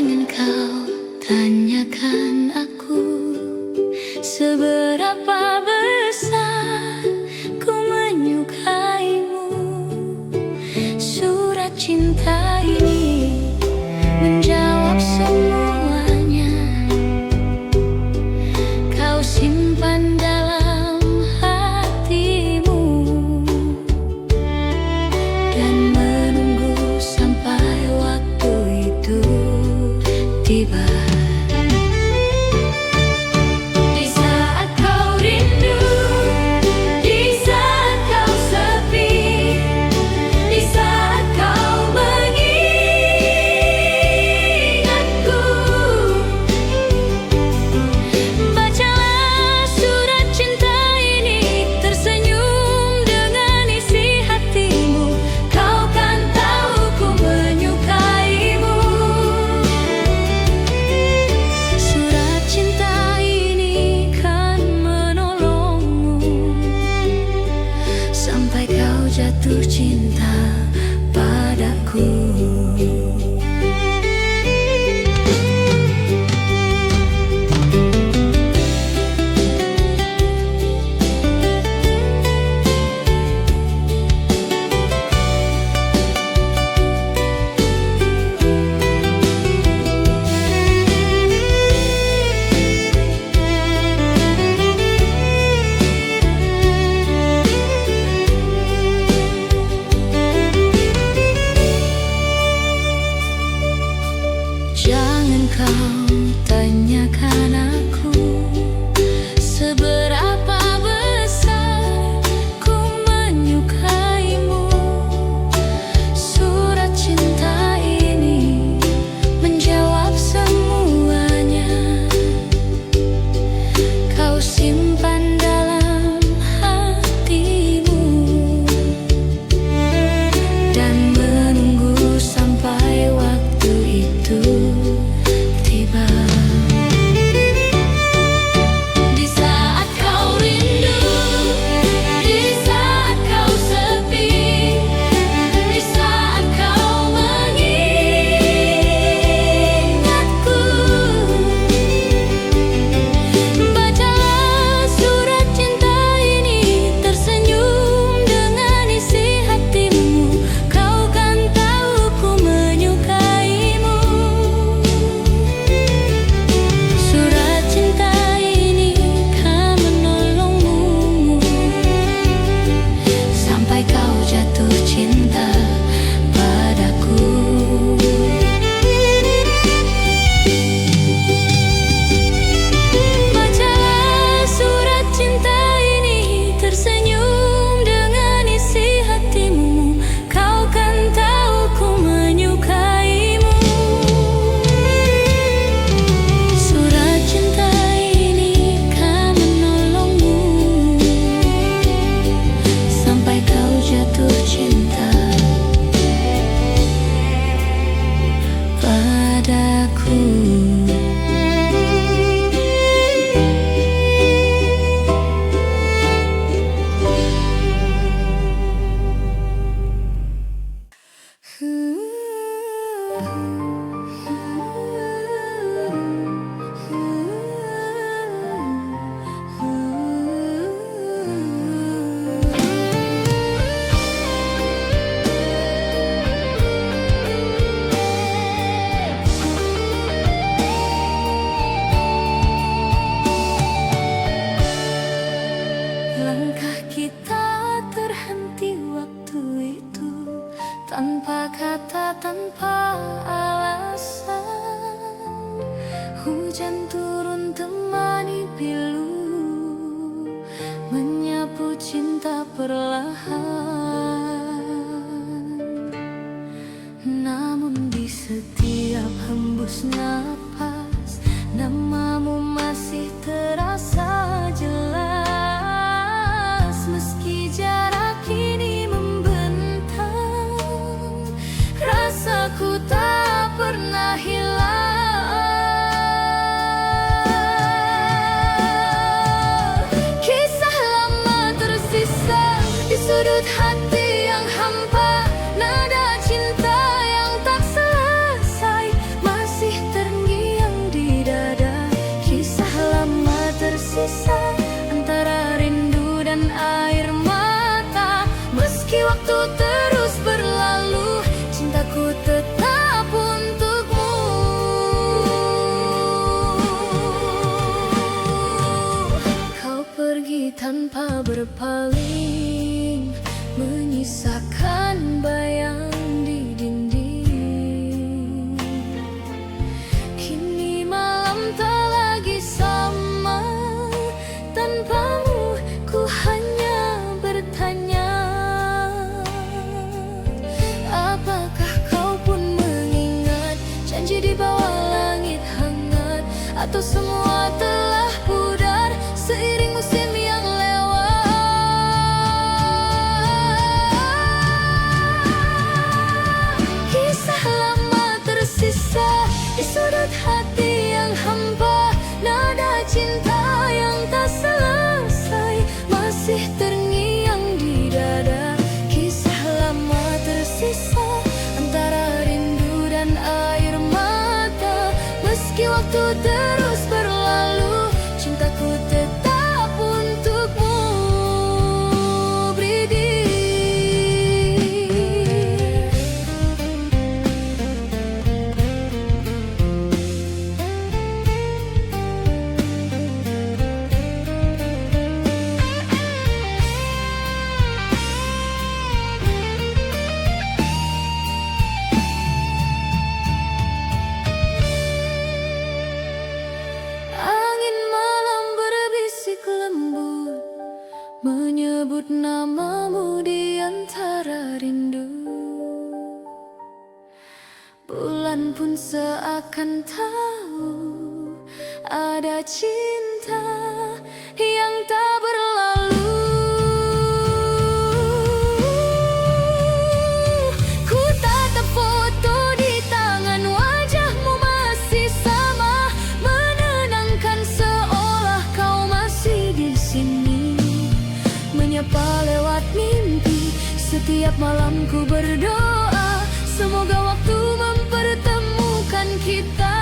Jangan kau tanyakan aku seberapa besar ku menyukaimu. Surat cinta ini menjawab semuanya. Kau simpan dalam hatimu dan menunggu sampai waktu itu tiba. Di saat kau rindu, di saat kau sepi, di saat kau mengingatku, bacalah surat cinta ini, tersenyum dengan isi hatimu. Kau kan tahu ku menyukaimu. Surat cinta ini kan menolongmu sampai kau jatuh cinta padaku. Jangan kau tanyakan aku seberapa besar ku menyukaimu. Surat cinta ini menjawab semuanya. Kau simpan dalam hatimu dan menunggu sampai waktu itu tiba. Di saat kau rindu, di saat kau sepi, di saat kau mengingatku, bacalah surat cinta ini, tersenyum dengan isi hatimu. Kau kan tahu ku menyukaimu. Surat cinta ini kan menolongmu sampai kau jatuh cinta padaku. Bacalah surat cinta ini, tersenyum dengan isi hatimu. Kau kan tahu ku menyukaimu. Surat cinta ini kan menolongmu sampai kau jatuh cinta padaku. Langkah kita terhenti waktu itu, tanpa kata, tanpa alasan. Hujan turun temani pilu, menyapu cinta perlahan. Namun di setiap hembus napas, namamu masih terasa jelas. Meski jarak kini membentang, rasaku tak pernah hilang. Kisah lama tersisa di sudut hati yang hampa, nada cinta yang tak selesai masih berpaling, menyisakan bayang di dinding. Kini malam tak lagi sama, tanpamu ku hanya bertanya, apakah kau pun mengingat janji di bawah langit hangat, atau semua telah pudar seiring musim yang lewat. Kisah lama tersisa di sudut hati yang hampa, nada cinta yang tak selesai masih terngiang di dada. Kisah lama tersisa antara rindu dan air mata, meski waktu terus berlalu, cintaku tetap untukmu berdiri. Angin malam berbisik lembut, menyebut namamu di antara rindu. Bulan pun seakan tahu ada cinta yang tak berlalu. Ku tatap foto di tangan, wajahmu masih sama, menenangkan seolah kau masih di sini. Menyapa lewat mimpi, setiap malam ku berdoa, semoga waktu mempertemukan kita.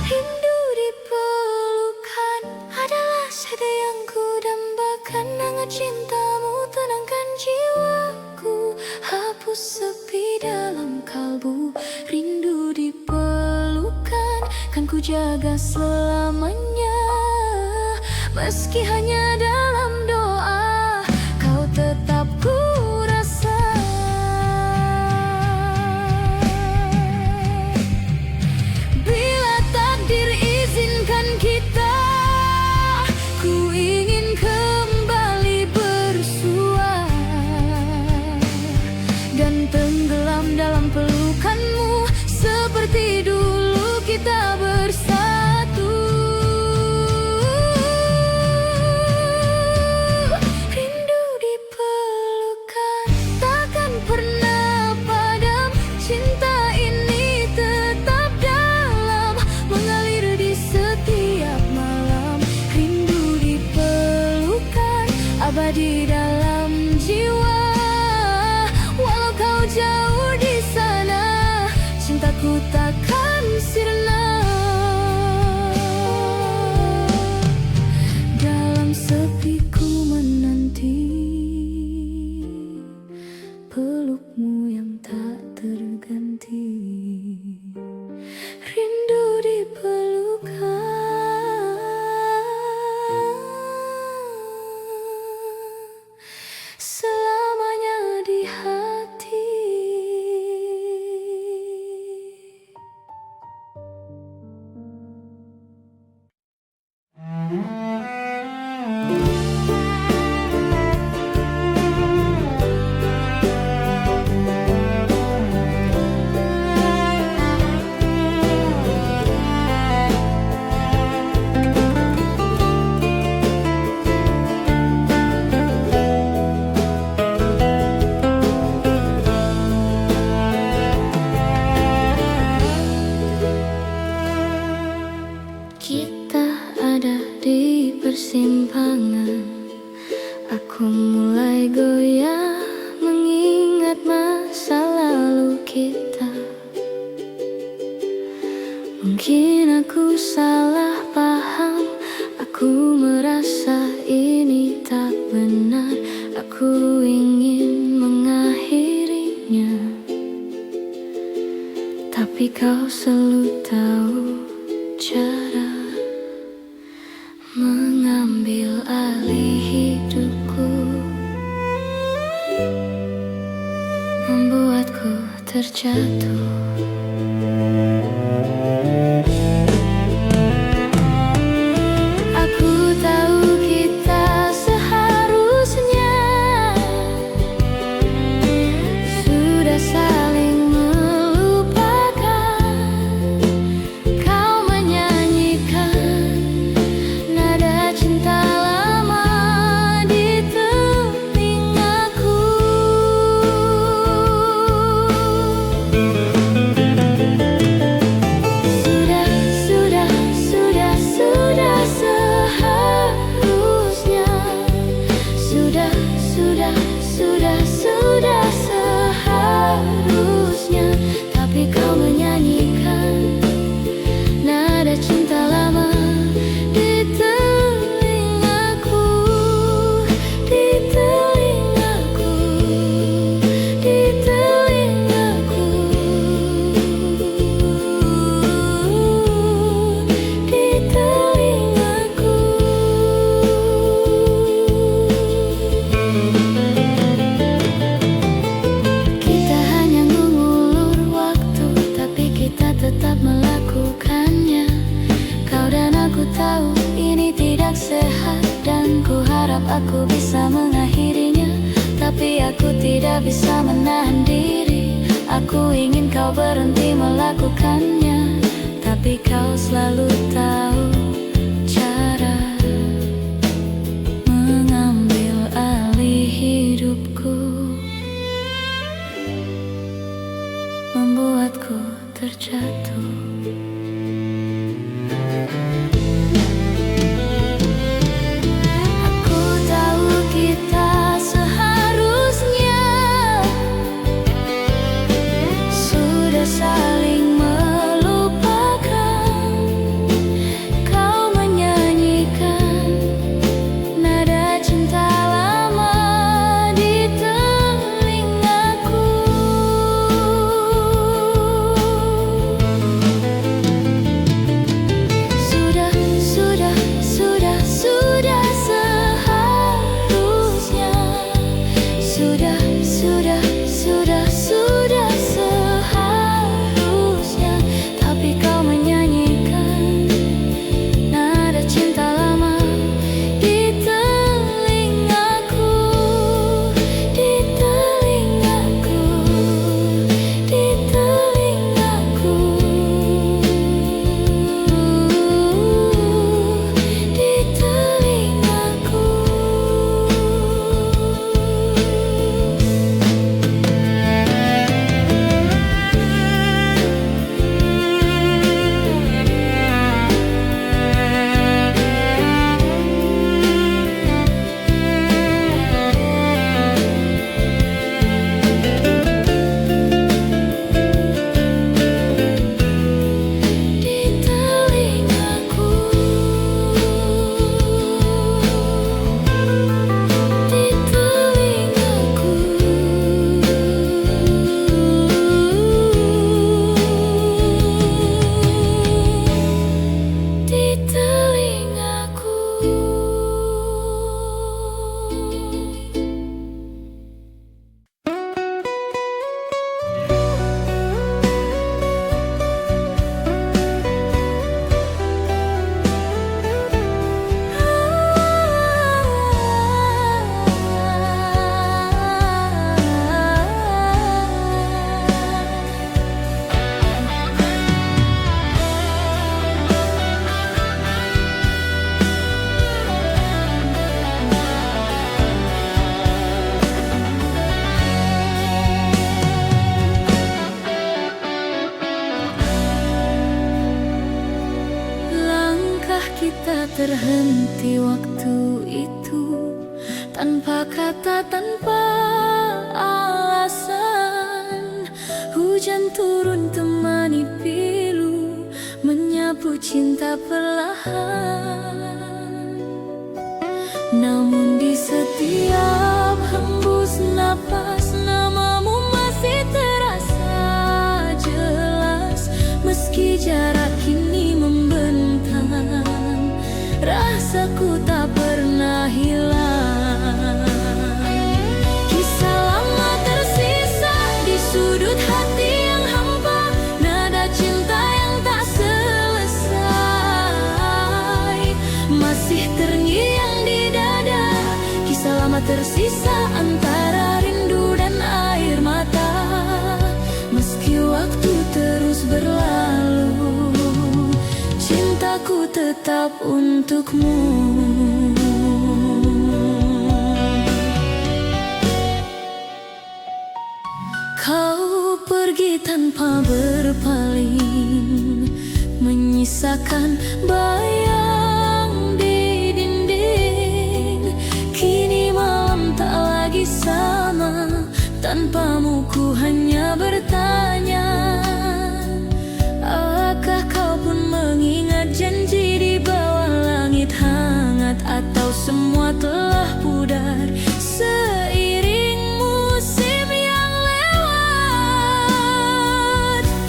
Rindu di pelukan adalah sada yang ku dambakan, hangat cintamu tenangkan jiwaku, hapus sepi dalam kalbu. Rindu di pelukan kan ku jaga selamanya, meski hanya dalam doa, kau tetap ku rasa. Bila takdir izinkan kita, ku ingin kembali bersua dan tenggelam dalam pelukanmu, seperti dulu kita bersatu. Rindu di pelukan takkan pernah padam, cinta ini tetap dalam, mengalir di setiap malam. Rindu di pelukan abadi dalam jiwa, walau kau jauh di sana, cintaku takkan sirna. Dalam sepi ku menanti pelukmu yang tak terganti. Rindu di pelukan selamanya di hati. Kita ada di persimpangan, aku mulai goyah mengingat masa lalu kita. Mungkin aku salah paham, aku merasa ini tak benar, aku ingin mengakhirinya. Tapi kau selalu tahu cara. mengambil alih hidupku, membuatku terjatuh. Aku tahu kita seharusnya sudah saling melupakan. Kau menyanyikan nada cinta lama di telingaku. Sudah seharusnya, tapi kau menyanyikan nada cinta lama di telingaku, di telingaku, di telingaku, di telingaku. Tetap melakukannya. Kau dan aku tahu ini tidak sehat, dan ku harap aku bisa mengakhirinya. Tapi aku tidak bisa menahan diri. Aku ingin kau berhenti melakukannya, tapi kau selalu tahu cara mengambil alih hidupku, membuatku terjatuh. Aku tahu kita seharusnya sudah saling melupakan. Kau menyanyikan nada cinta lama di telingaku. Sudah seharusnya, tapi kau menyanyikan nada cinta lama di telingaku, di telingaku, di telingaku, di telingaku. Kita terhenti waktu itu, tanpa kata, tanpa alasan. Hujan turun temani pilu, menyapu cinta perlahan. Namun di setiap hembus napas, namamu masih terasa jelas. Meski jarak kini membentang, rasaku tak pernah tersisa antara rindu dan air mata. Meski waktu terus berlalu, cintaku tetap untukmu. Kau pergi tanpa berpaling, menyisakan bayang di dinding. Kini malam tak lagi sama, tanpamu ku hanya bertanya. Apakah kau pun mengingat janji di bawah langit hangat, atau semua telah pudar seiring musim yang lewat?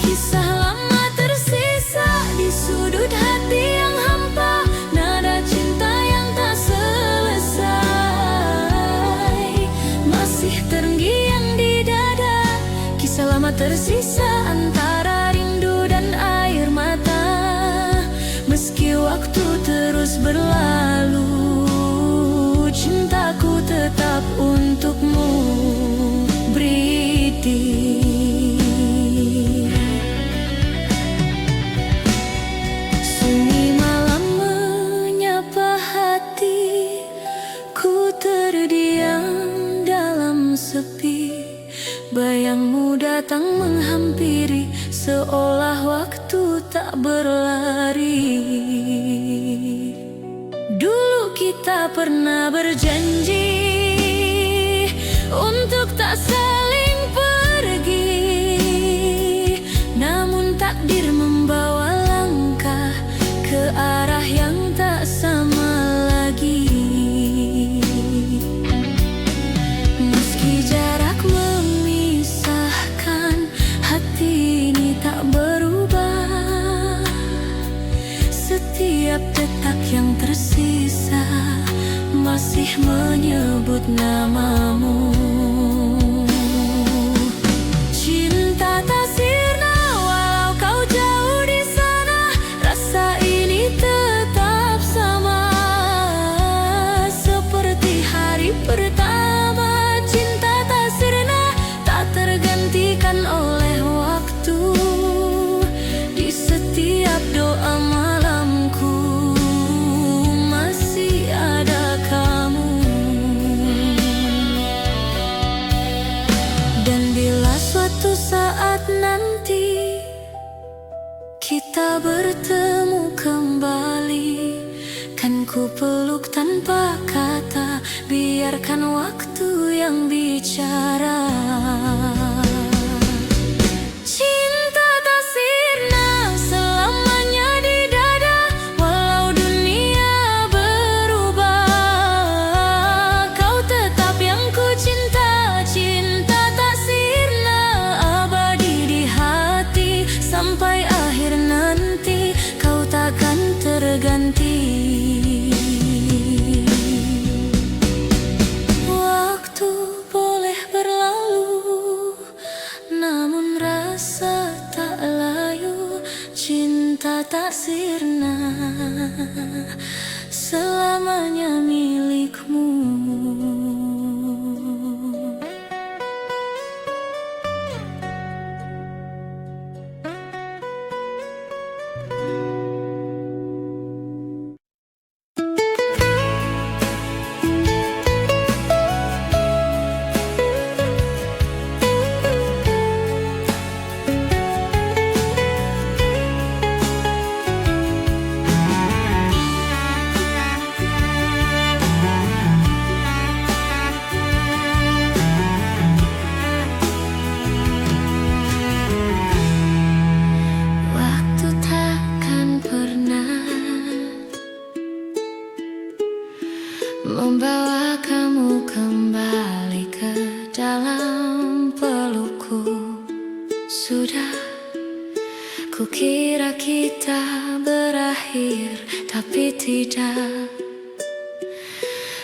Kisah lama tersisa di sudut hati yang hampa, nada cinta yang tak selesai masih terngiang di dada. Kisah lama tersisa antara rindu dan air mata. Meski waktu terus berlalu, cintaku tetap untukmu, Briti. Sunyi malam menyapa hati, ku terdiam dalam sepi. Bayangmu datang menghampiri, seolah waktu tak berlari. Dulu kita pernah berjanji untuk tak saling pergi, namun takdir membawa langkah ke arah yang tak sama lagi. Meski jarak memisahkan, hati ini tak berubah. Setiap detak yang tersisa masih menyebut namamu. Cinta tak sirna walau kau jauh di sana, rasa ini tetap sama seperti hari pertama. Cinta tak sirna, tak tergantikan oleh waktu. Di setiap doa malamku masih ada kamu. Dan bila suatu saat nanti kita bertemu kembali, kan ku peluk tanpa kata, biarkan waktu yang bicara. Cinta tak sirna selamanya di dada, walau dunia berubah. Kau tetap yang ku cinta, cinta tak sirna abadi di hati. Sampai akhir nanti kau takkan terganti. Waktu boleh berlalu, namun rasa tak layu. Cinta tak sirna selamanya milikmu. Membawa kamu kembali ke dalam pelukku. Sudah kukira kita berakhir, tapi tidak.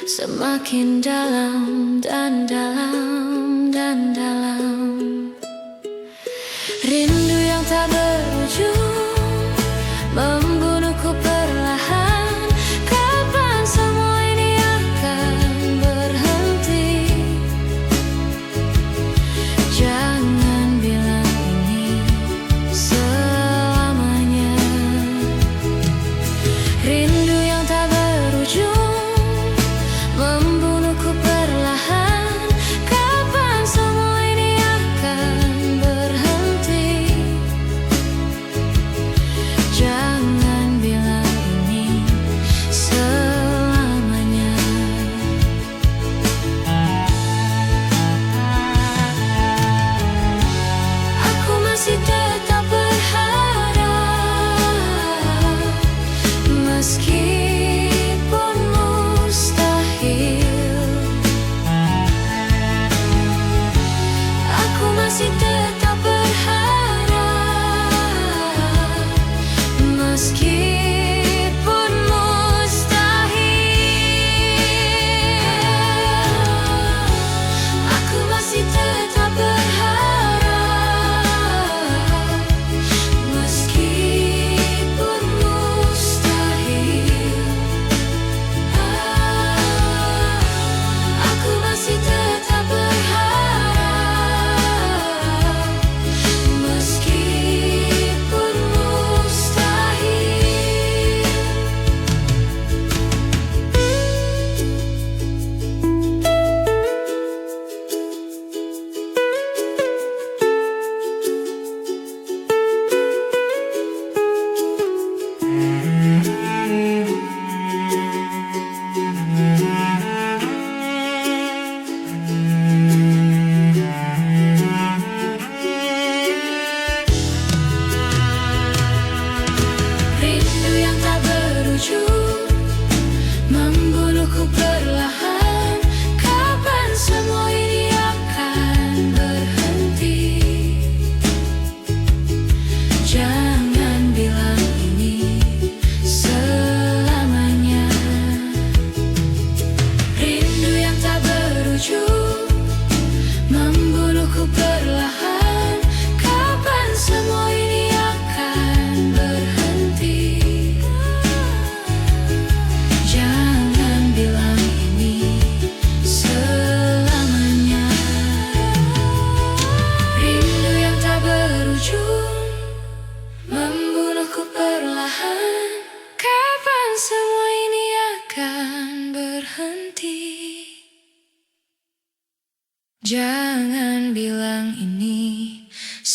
Semakin dalam dan dalam dan dalam, rindu yang tak berujung membunuhku perlahan. Kapan semua ini akan berhenti?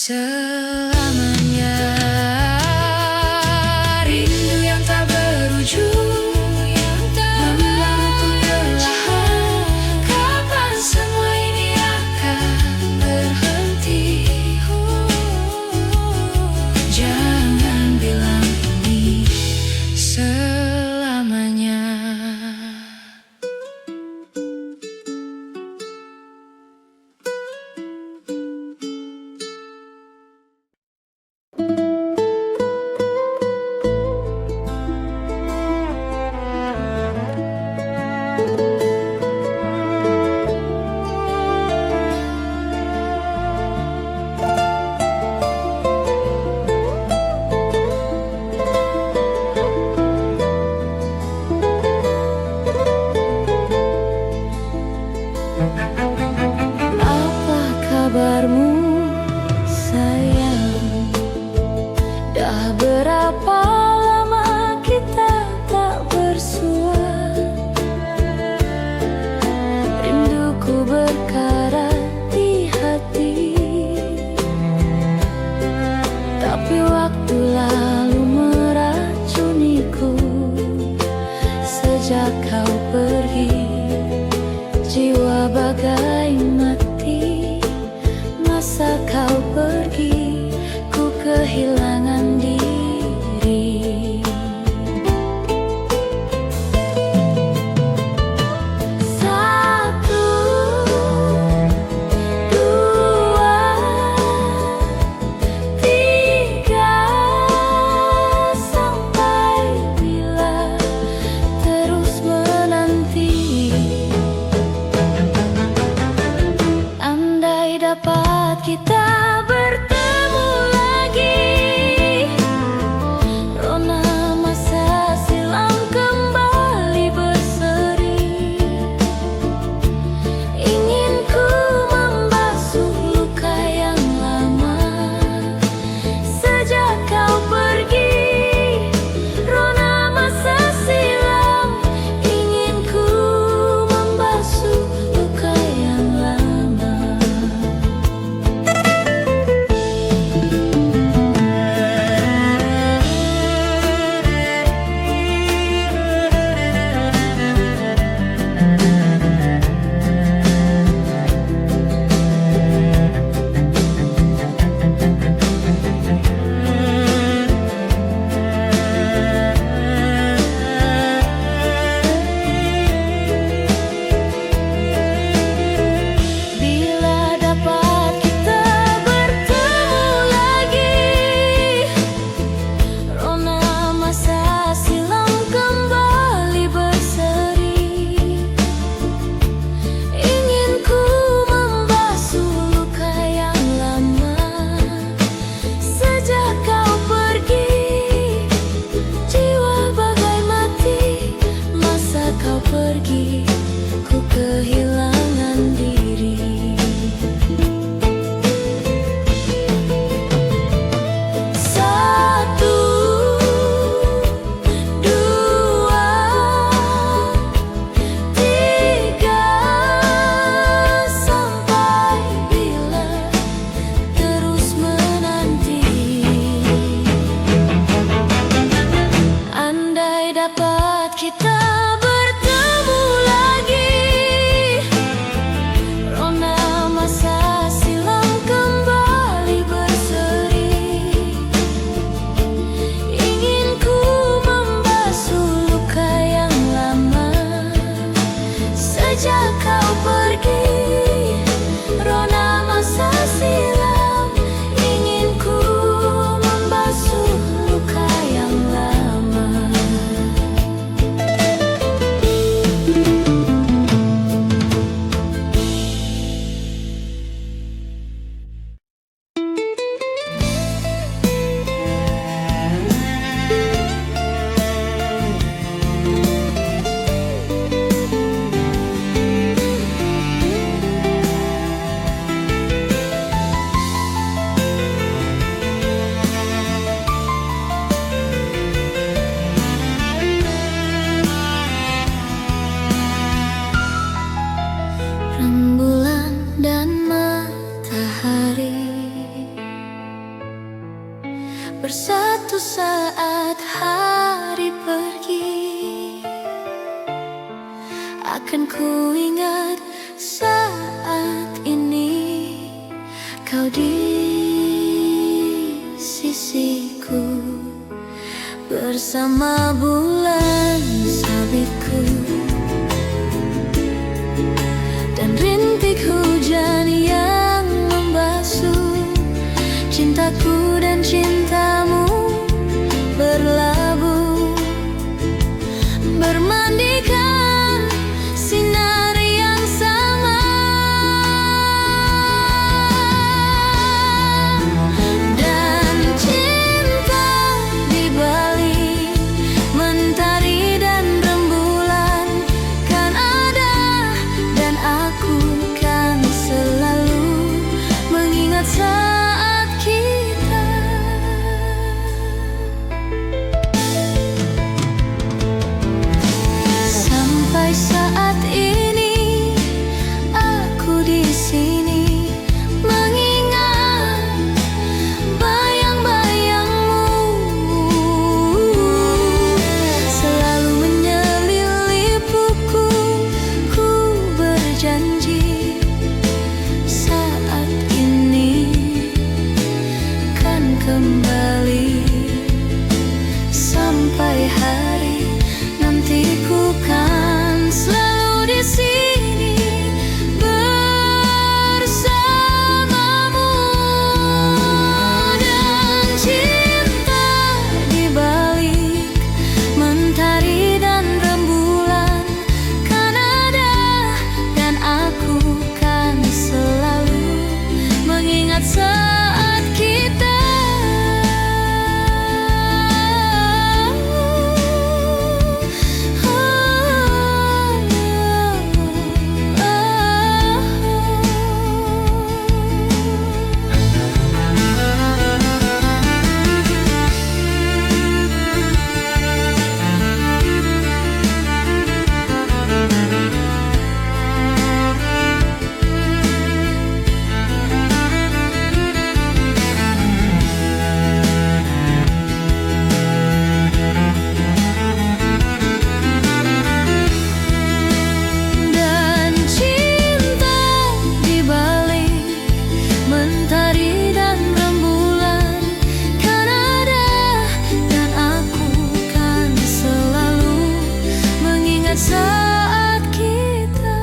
selamanya. Rindu yang tak berujung membaruku perlahan. Kapan semua ini akan berhenti? Jangan bilang ini selamanya. Apa kabarmu sayang? Dah berapa lama kita tak bersua? Rinduku berkarat di hati, tapi waktu lalu meracuniku. Sejak kau pergi, jiwa bagai mati. Masa kau pergi, ku kehilangan diri. Satu, dua, tiga, sampai bila terus menanti. Andai dapat kita bertemu bersatu saat hari pergi. Akan ku ingat saat ini kau di sisiku, bersama bulan sabitku dan rintik hujan yang membasuh cintaku dan cintamu, berlabuh bermandikan sinar yang sama. Dan cinta di balik mentari dan rembulan kan ada, dan aku kan selalu mengingat saat kita. Sampai saat ini aku di sini mengingat bayang-bayangmu, selalu menyelipuku. Ku berjanji saat ini kan kembali. Sampai hari nanti ku kan selalu di sini bersamamu. Dan cinta di balik mentari dan rembulan kan ada, dan aku kan selalu mengingat saat kita. Dan cinta di balik mentari dan rembulan kan ada, dan aku kan selalu mengingat saat kita.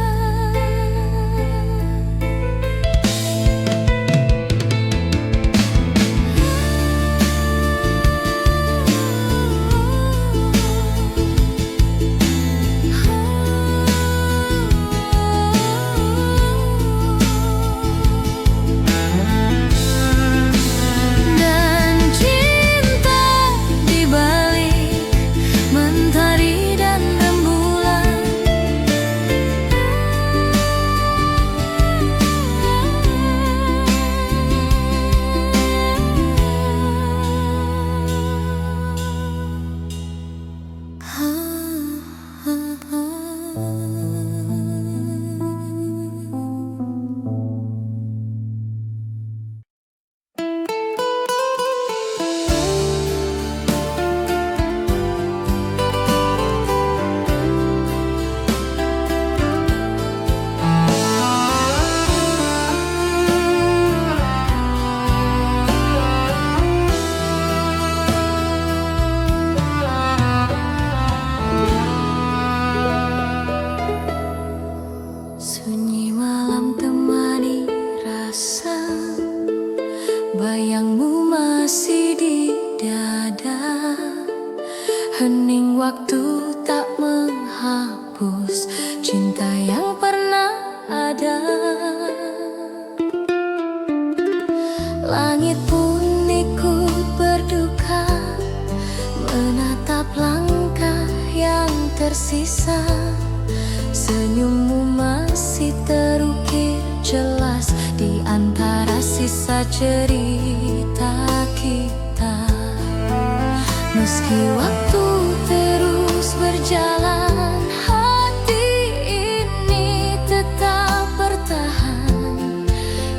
Dan cinta di balik mentari dan rembulan sunyi malam temani rasa bayangmu masih di dada. Hening waktu tak menghapus cinta yang pernah ada. Langit pun ikut berduka menatap langkah yang tersisa. Senyummu masih terukir jelas di antara sisa cerita kita. Meski waktu terus berjalan, hati ini tetap bertahan.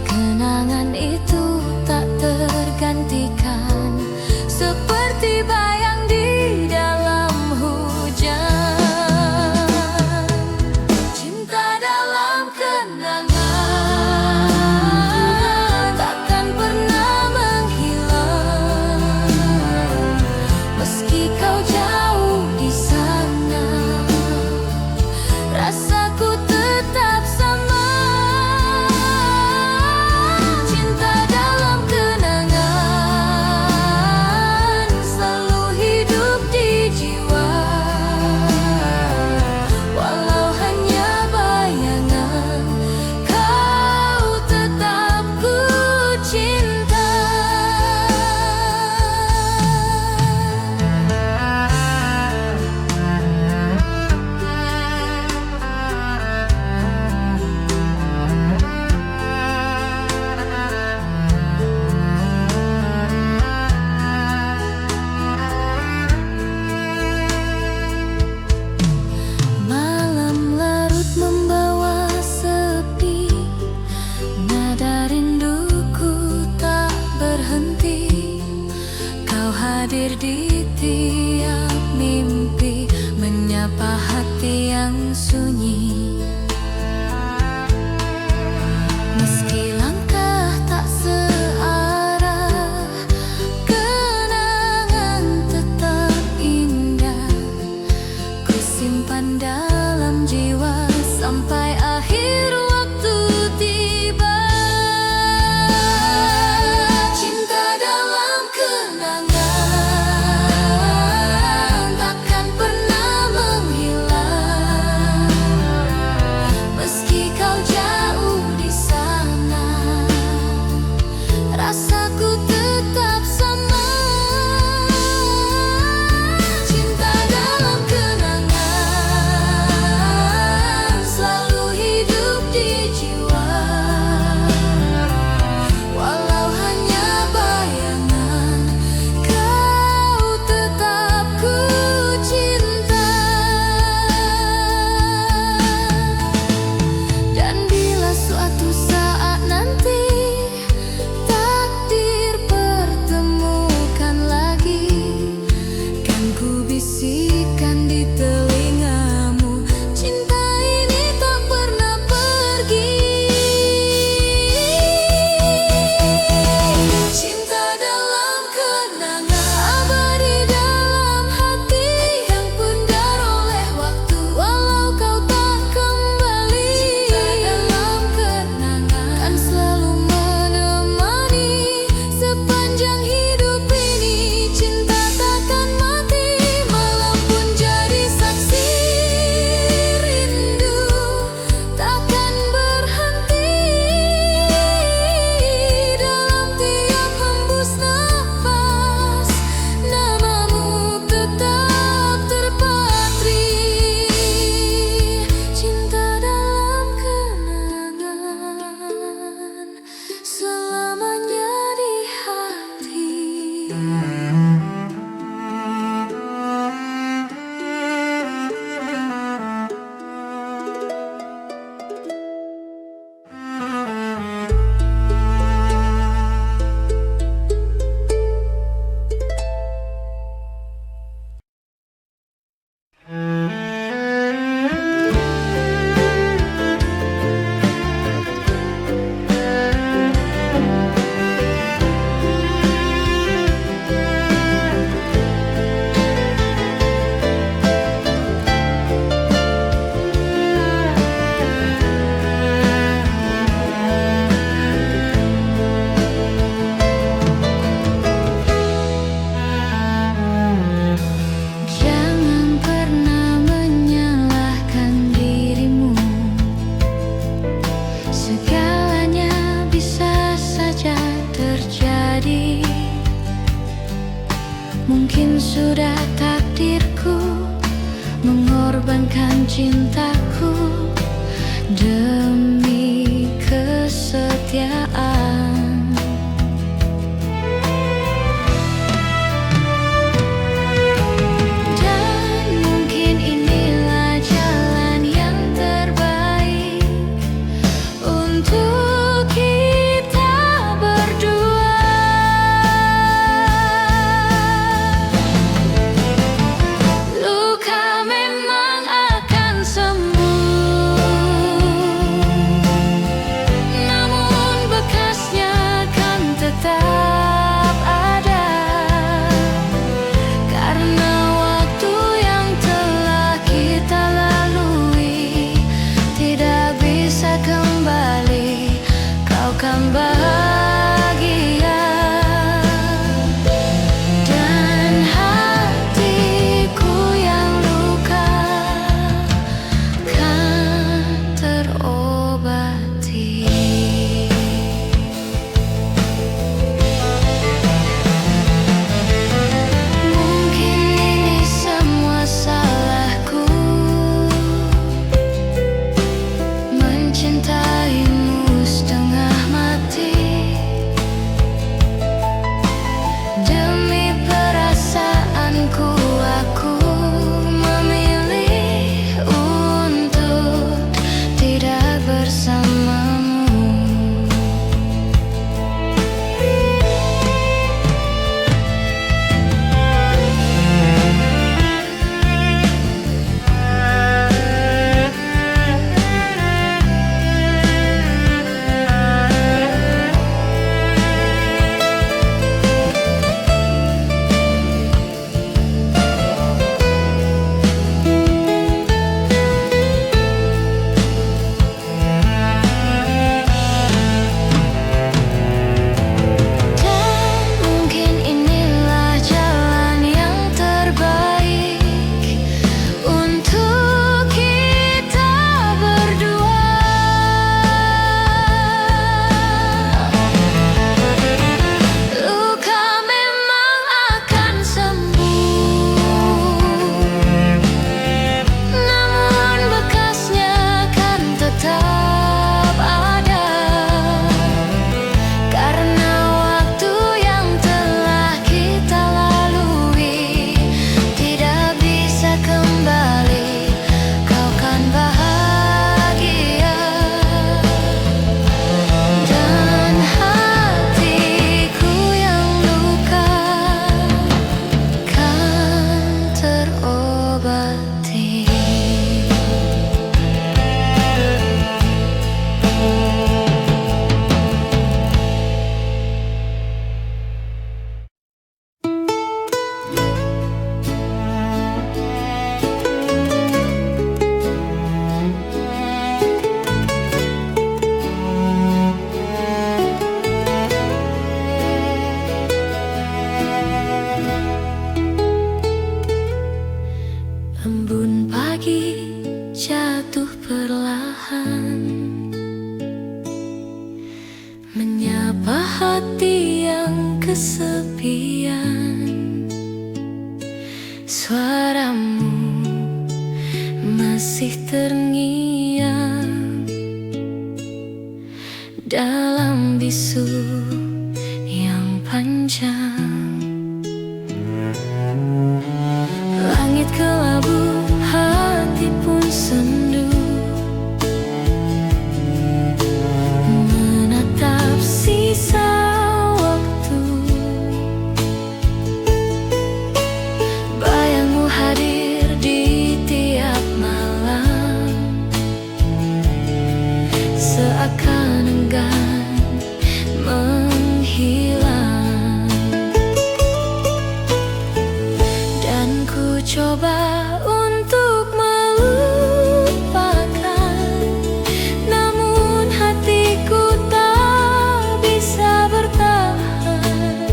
Kenangan itu tak tergantikan hadir di tiap mimpi, menyapa hati yang sunyi. Meski langkah tak searah, kenangan tetap indah. Ku simpan dalam jiwa sampai akhir waktu tiba. Cinta dalam kenangan takkan pernah menghilang. Meski kau jauh di sana, rasaku tetap sama. Cinta dalam kenangan selalu hidup di jiwa, walau hanya bayangan, kau tetap ku cinta. Dan bila suatu saat nanti takdir pertemukan lagi, kan ku bisikan di telingamu, cinta ini tak pernah pergi. Cinta dalam kenangan abadi dalam hati, yang pudar oleh waktu walau kau tak kembali. Cinta dalam kenangan kan selalu menemani sepanjang hidup ini. Cinta takkan mati walaupun jadi saksi rindu, takkan berhenti. Dalam tiap hembus nafas, namamu tetap terpatri. Cinta dalam kenangan selamanya di hati. Jangan pernah menyalahkan dirimu, segalanya bisa saja terjadi. Mungkin sudah takdirku mengorbankan cintaku demi kesetiaan. Dan mungkin inilah jalan yang terbaik untuk kita berdua. Luka memang akan sembuh, namun bekas kesepian. Suaramu masih terngiang dalam bisu yang panjang. Langit kelabu, hati pun sendu, menatap sisa waktu. Bayangmu hadir di tiap malam, seakan enggan menghilang. Dan ku coba untuk melupakan, namun hatiku tak bisa bertahan.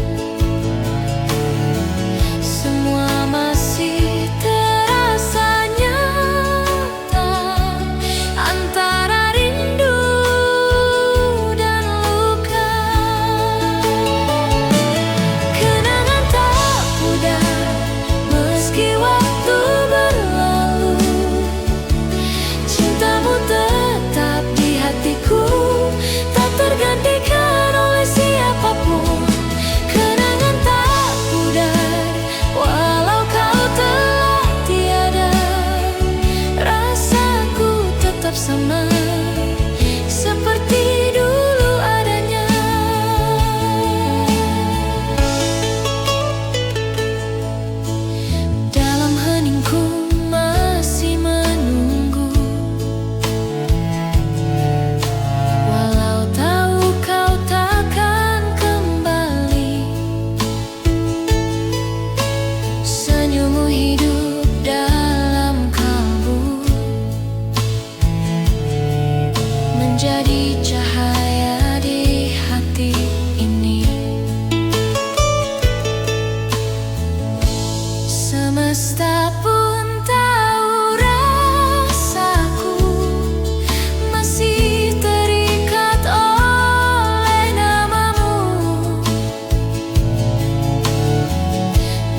Semua masih terasa nyata, antara rindu dan luka. Kenangan tak pudar meski waktu berlalu, cintamu tetap di hatiku, tak tergantikan oleh siapapun. Kenangan tak pudar walau kau telah tiada, rasaku tetap sama seperti dulu adanya. Dalam heningku masih menunggu, walau tahu kau takkan kembali. Senyummu hidup dalam kalbu, menjadi cahaya di hati ini. Semesta pun tahu rasaku masih terikat oleh namamu.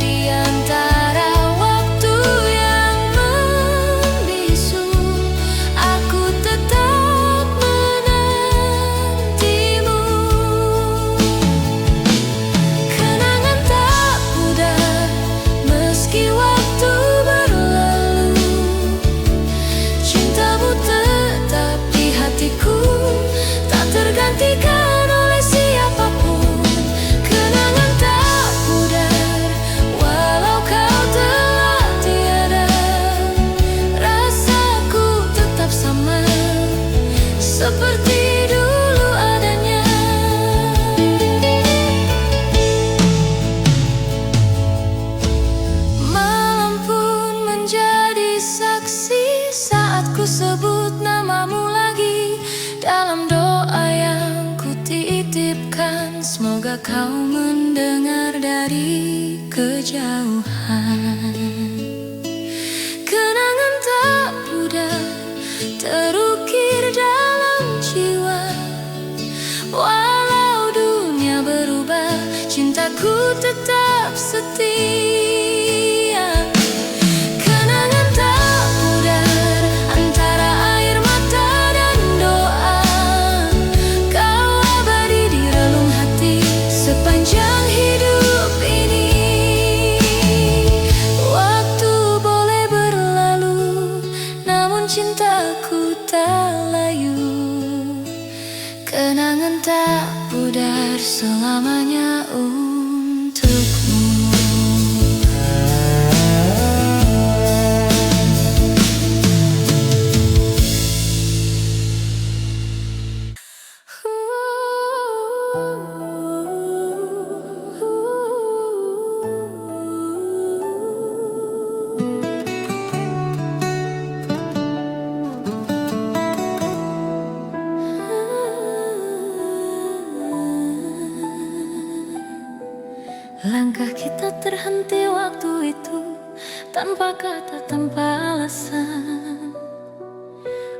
Di antara waktu yang membisu, aku tetap menantimu. Kenangan tak pudar meski waktu berlalu, cintamu tetap di hatiku, tak tergantikan oleh siapapun. Kenangan tak pudar walau kau telah tiada, rasaku tetap sama seperti dulu adanya. Malam pun menjadi saksi saat ku sebut namamu lagi. Dalam doa yang ku titipkan, semoga kau mendengar dari kejauhan. Kenangan tak pudar terukir dalam jiwa, walau dunia berubah, cintaku tetap setia. Kenangan tak pudar antara air mata dan doa, kau abadi di relung hati sepanjang hidup ini. Waktu boleh berlalu, namun cintaku tak layu. Kenangan tak pudar selamanya untukmu. Langkah kita terhenti waktu itu, tanpa kata, tanpa alasan.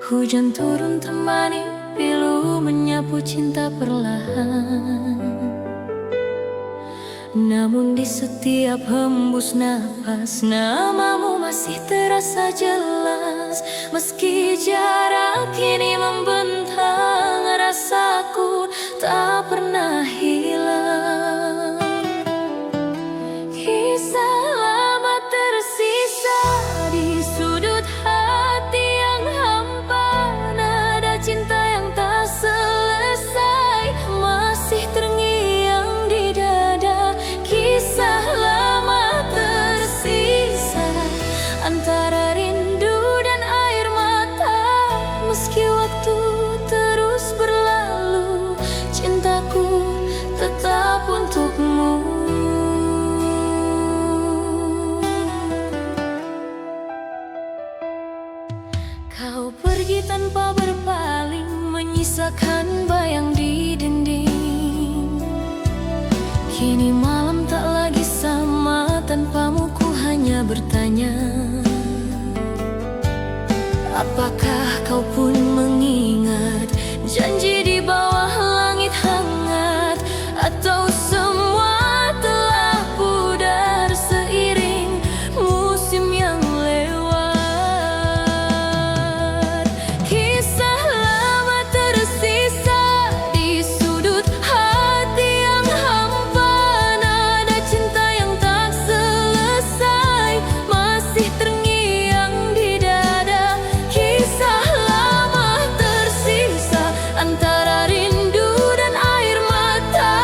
Hujan turun temani pilu menyapu cinta perlahan. Namun di setiap hembus napas, namamu masih terasa jelas. Meski jarak kini membentang, rasaku tak pernah hilang. Kisah lama tersisa di sudut hati yang hampa. Nada cinta yang tak selesai masih terngiang di dada. Kisah lama tersisa antara rindu dan air mata. Meski waktu terus berlalu, cintaku tetap untukmu. Kau pergi tanpa berpaling, menyisakan bayang di dinding. Kini malam tak lagi sama, tanpamu ku hanya bertanya, apakah kau pun mengingat janji di bawah langit hangat? Atau semua telah pudar seiring musim yang lewat? Kisah lama tersisa di sudut hati yang hampa. Nada cinta yang tak selesai masih terngiang di dada. Kisah lama tersisa antara rindu dan air mata.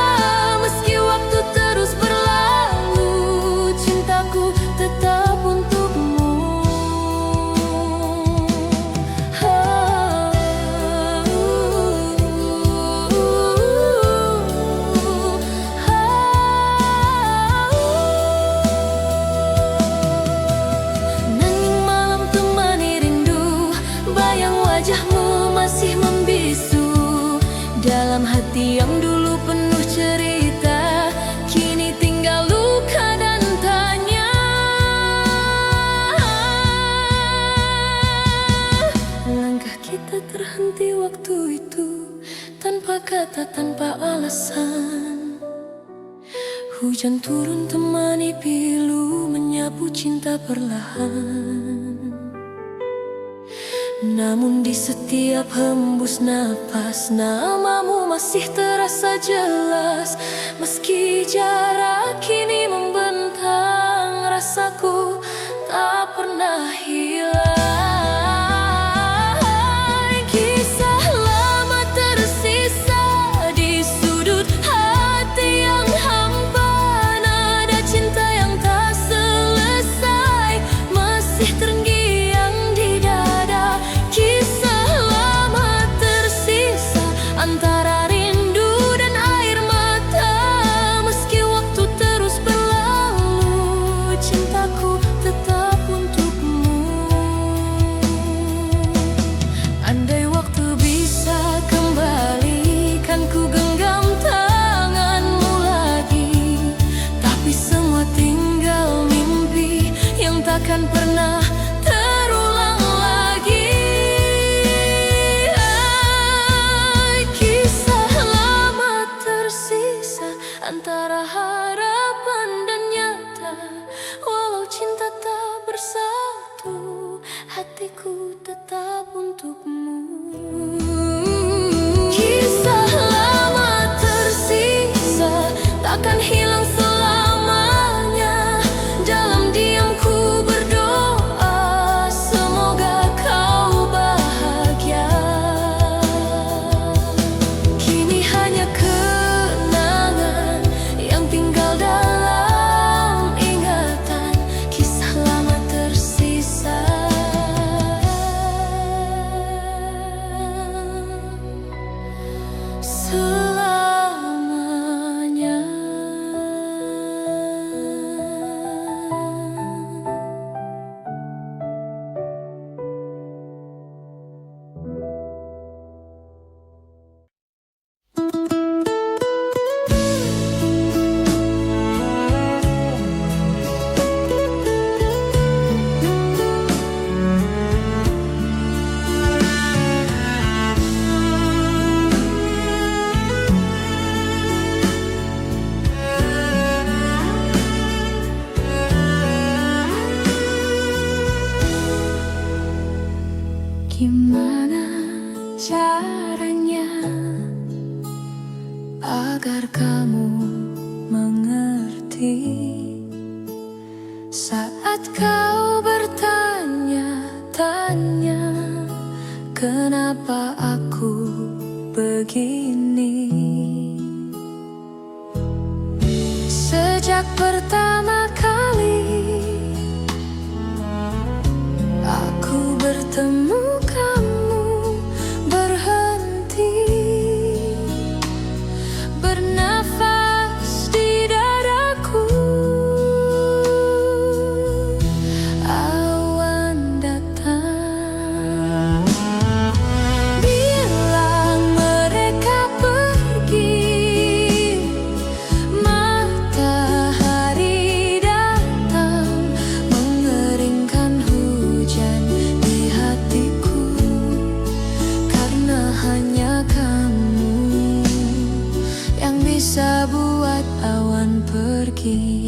Meski waktu terus berlalu, cintaku tetap untukmu. Nanging malam temani rindu, bayang wajahmu masih membisu. Dalam hati yang dulu penuh cerita, kini tinggal luka dan tanya. Langkah kita terhenti waktu itu, tanpa kata, tanpa alasan. Hujan turun temani pilu, menyapu cinta perlahan. Namun di setiap hembus napas, namamu masih terasa jelas. Meski jarak kini membentang, rasaku tak pernah hilang. Kisah lama tersisa di sudut hati yang hampa. Nada cinta yang tak selesai masih terngiang di dada. Kisah lama tersisa antara rindu dan air mata. Meski waktu terus berlalu, cintaku tetap untukmu. Andai waktu bisa kembali, kan ku genggam tanganmu lagi. Tapi semua tinggal mimpi yang takkan pernah terulang lagi. Kisah lama tersisa antara harapan dan nyata. Walau cinta tak bersatu, hatiku tetap untukmu. Kisah lama tersisa takkan hilang selamanya. Dalam diamku berdoa, semoga kau bahagia. Kini hanya kenangan yang tinggal dalam ingatan. Kisah lama tersisa selamanya. berhenti saat kau bertanya-tanya kenapa aku begini. Sejak pertama kali aku bertemu kamu, berhenti bernafas di dadaku. Awan datang, bilang mereka pergi. Matahari datang, mengeringkan hujan di hatiku. Karena hanya kamu yang bisa buat awan pergi.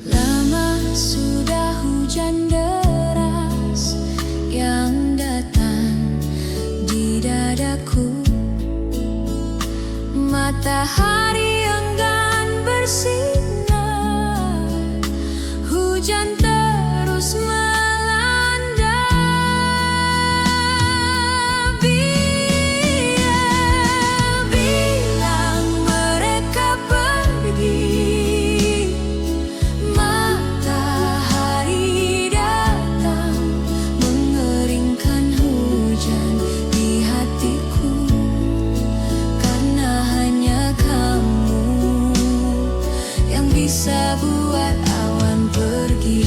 Lama sudah hujan deras yang datang di dadaku. Matahari enggan bersinar, hujan terus melanda. Bilang mereka pergi. Matahari datang, mengeringkan hujan di hatiku. Karena hanya kamu yang bisa buat awan pergi.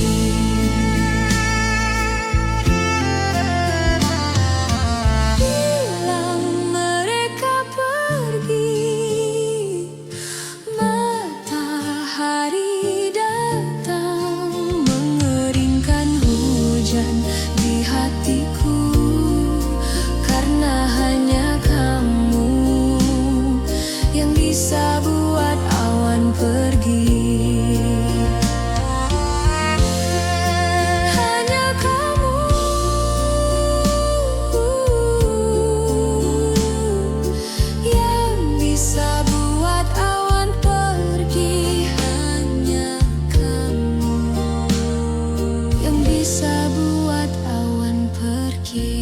Bilang mereka pergi. Matahari datang, mengeringkan hujan di hatiku. Karena hanya kamu yang bisa buat awan pergi. Hanya kamu yang bisa buat awan pergi. Hanya kamu yang bisa buat awan pergi.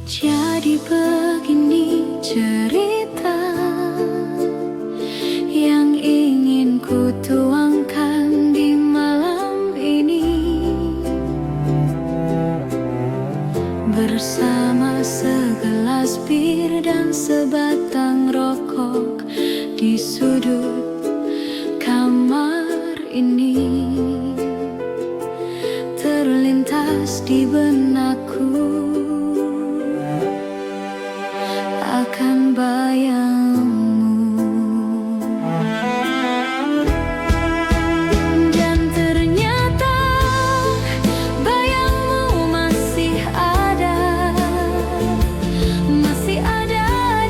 Jadi begini cerita yang ingin ku tuangkan di malam ini. Bersama segelas bir dan sebatang rokok di sudut kamar ini, terlintas di benakku akan bayangmu. Dan ternyata bayangmu masih ada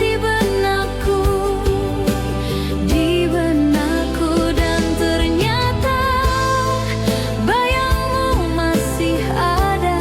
di benakku, Dan ternyata bayangmu masih ada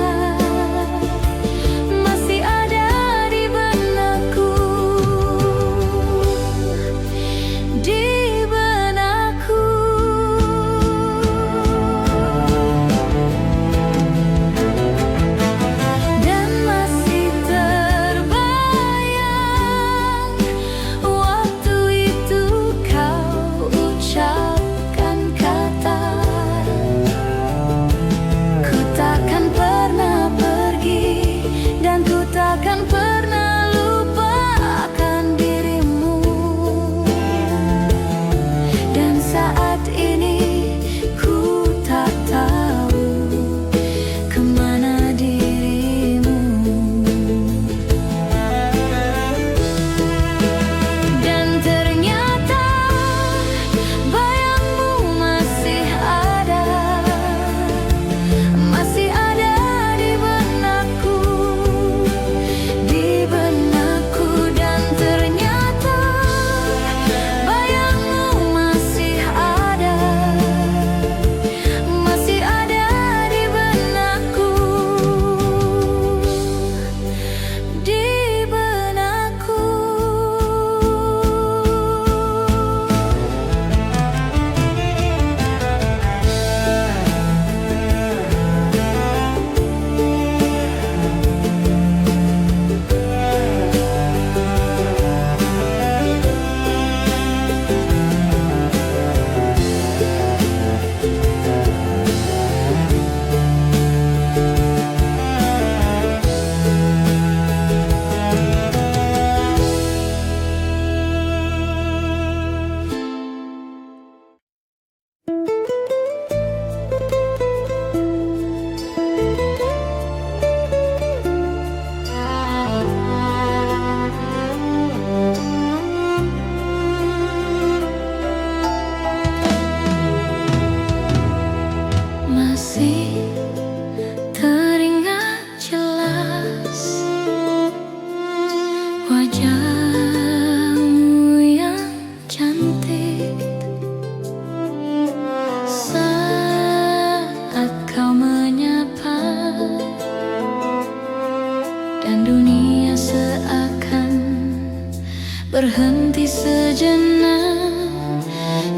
berhenti sejenak,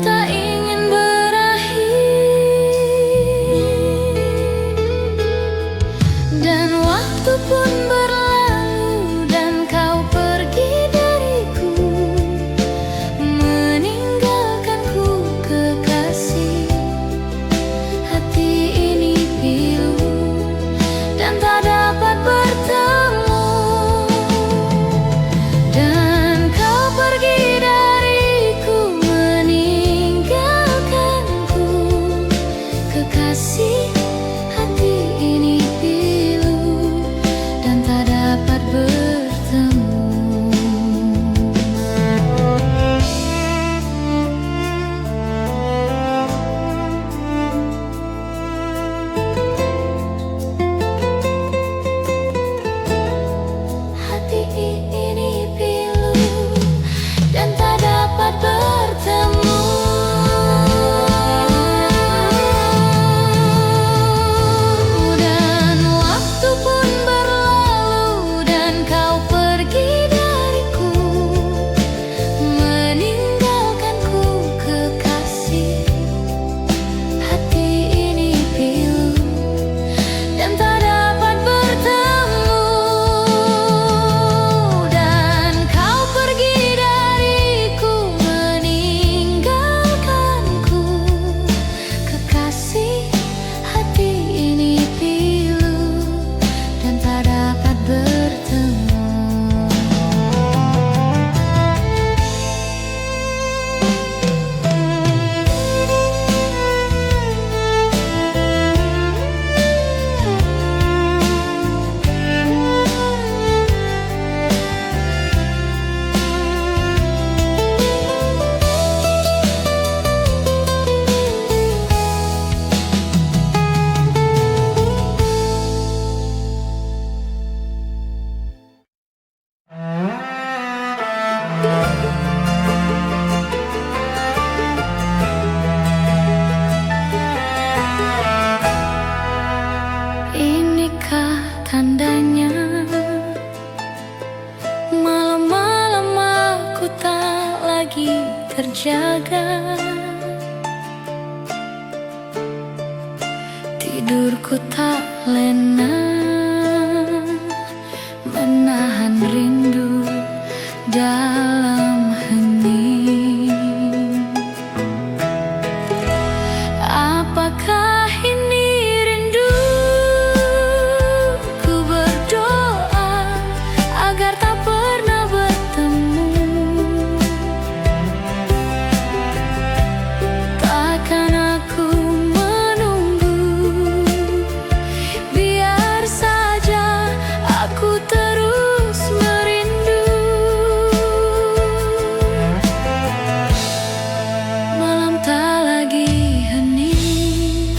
tak ingin berakhir. Dan waktu pun berlalu dan kau pergi dariku, meninggalkanku kekasih. Hati ini pilu dan tak dapat bertemu. Dan kau pergi dariku, meninggalkanku kekasih. Hati ini pilu dan tak dapat bertemu. Hati ini pilu dan tak dapat bertemu. Dan waktu pun berlalu dan kau pergi dariku, meninggalkanku kekasih. Hati ini pilu dan tak dapat bertemu. Dan kau pergi dariku, meninggalkanku kekasih. Hati ini pilu dan tak dapat bertemu. Inikah tandanya malam-malam aku tak lagi terjaga, tidurku tak lena, menahan rindu dalam hening. Apakah ini rindu? Ku berdoa agar tak pernah bertemu. Takkan aku menunggu, biar saja aku terus merindu. Malam tak lagi hening,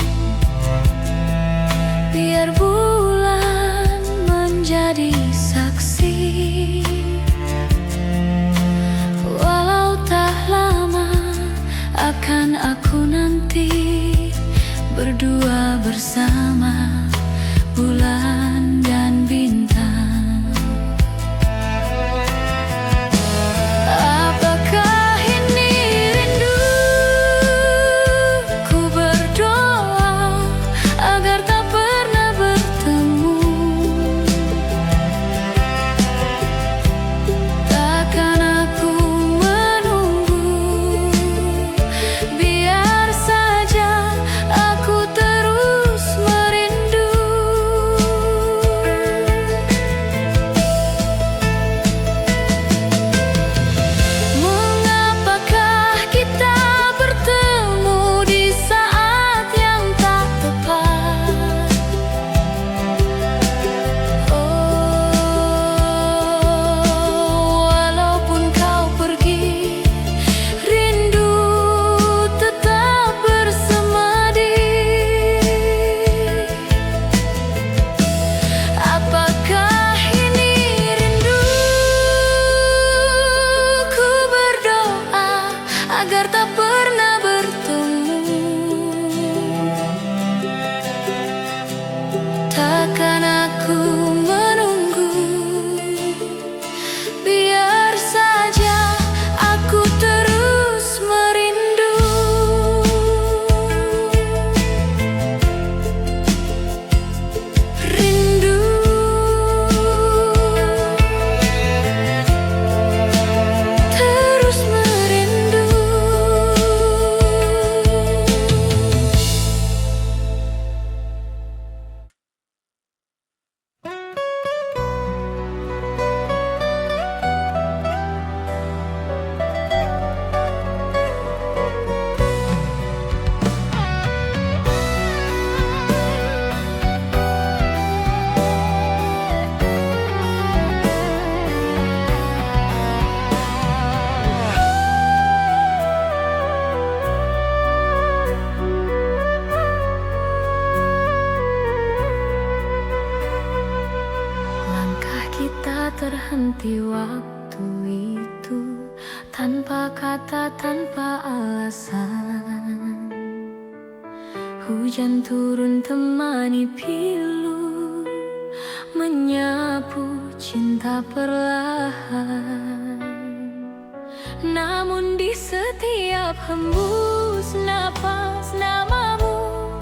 terhenti waktu itu, tanpa kata, tanpa alasan. Hujan turun temani pilu, menyapu cinta perlahan. Namun di setiap hembus napas, namamu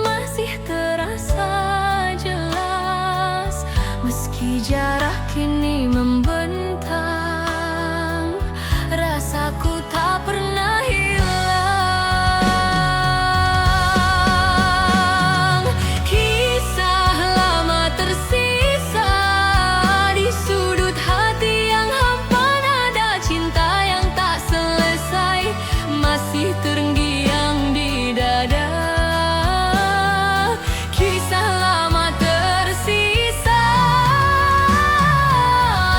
masih terasa jelas. Meski jarak kini membentang, rasaku tak pernah hilang. Kisah lama tersisa di sudut hati yang hampa, nada cinta yang tak selesai masih terngiang di dada. Kisah lama tersisa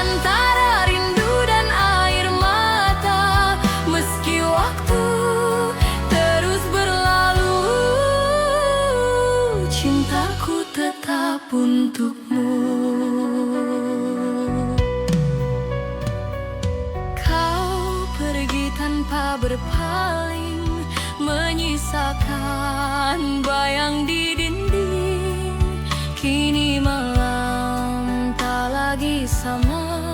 antara rindu dan air mata. Meski waktu terus berlalu, cintaku tetap untukmu. Kau pergi tanpa berpaling, menyisakan bayang di dinding. Kini malam tak lagi sama,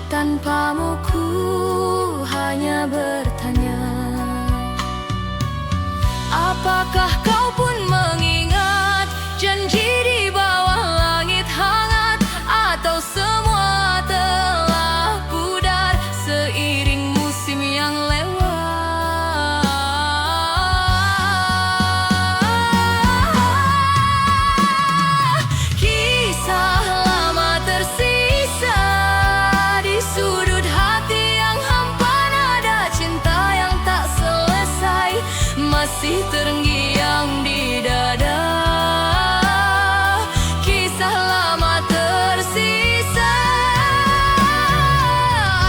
tanpamu ku hanya bertanya, apakah kau pun mengingat janji di bawah langit hangat, atau semua telah pudar seiring musim yang lewat. Kisah lama tersisa di sudut hati yang hampa, nada cinta yang tak selesai masih terngiang di dada. Kisah lama tersisa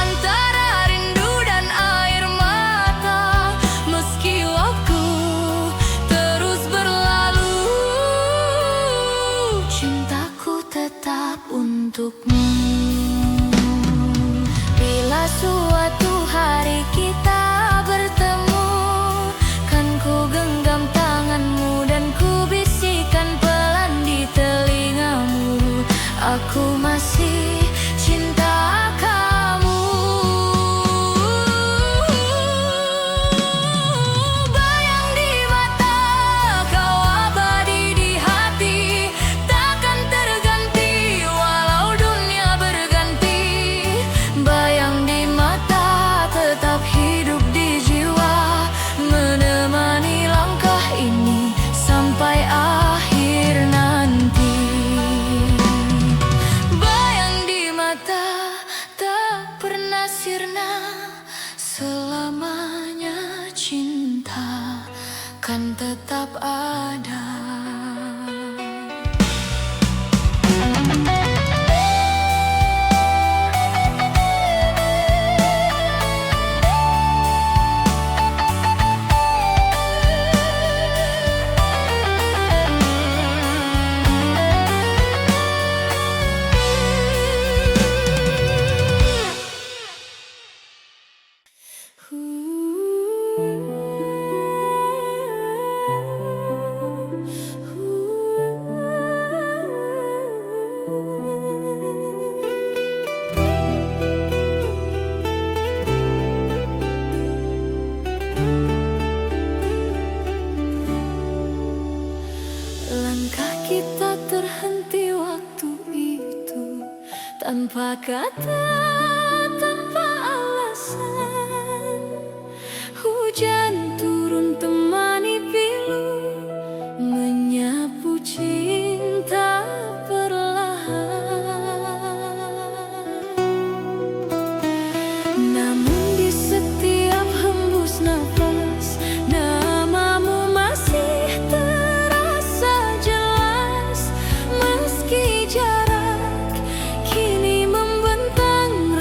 antara rindu dan air mata. Meski waktu terus berlalu, cintaku tetap untukmu. Bila suatu hari kita bertemu, kan ku genggam tanganmu dan ku bisikan pelan di telingamu, aku masih cinta kamu. Bayang di mata, kau abadi di hati, takkan terganti walau dunia berganti. Bayang di mata tetap hidup di jiwa, menemani langkah ini sampai akhir nanti. Bayang di mata tak pernah sirna, selamanya cinta kan tetap ada. Langkah kita terhenti waktu itu, tanpa kata, tanpa alasan. Hujan turun temani pilu, menyapu cinta perlahan. Namun di setiap hembus nafas, namamu masih terasa jelas. Meski jarak kini membentang,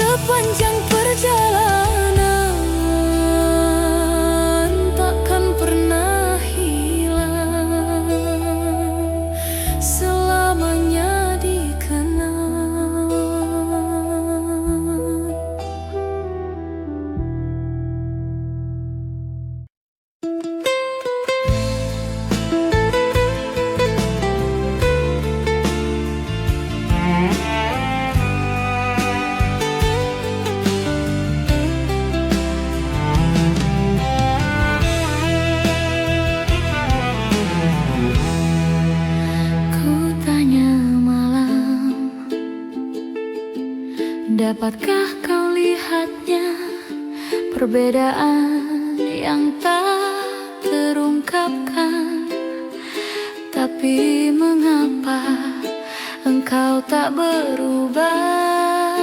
Sepanjang perjalanan takkan pernah hilang, selamanya dikenang. Dapatkah kau lihatnya, perbedaan yang tak terungkapkan? Tapi mengapa engkau tak berubah?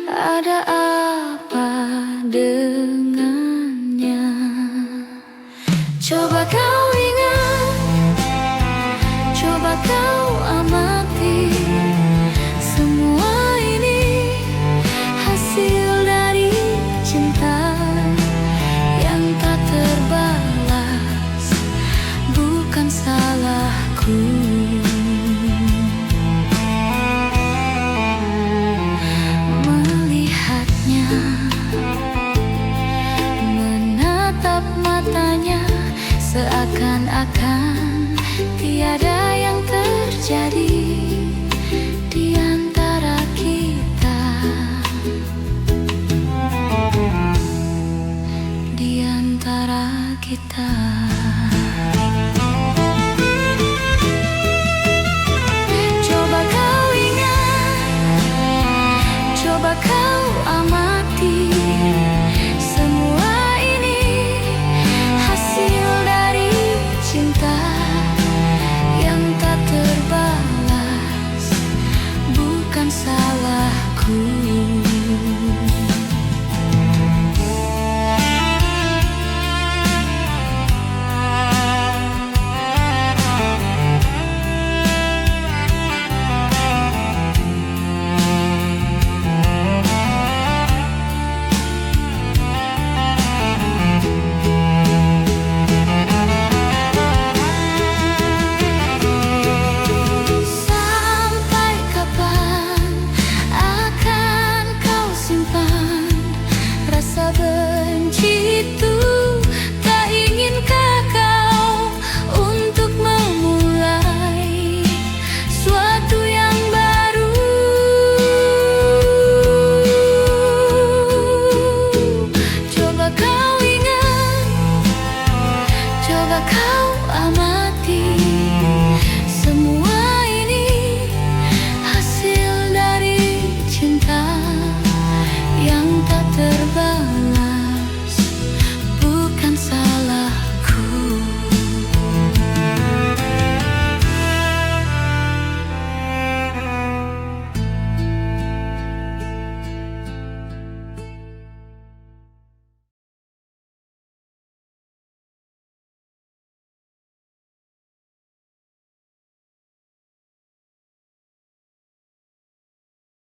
Ada apa dengannya? Coba kau ingat, coba kau amati, semua hasil dari cinta yang tak terbalas, bukan salahku. Melihatnya, menatap matanya, seakan-akan tiada yang terjadi di antara kita. Di antara kita. Coba kau ingat, coba kau amati, semua ini hasil dari cinta yang tak terbalas, bukan salahku.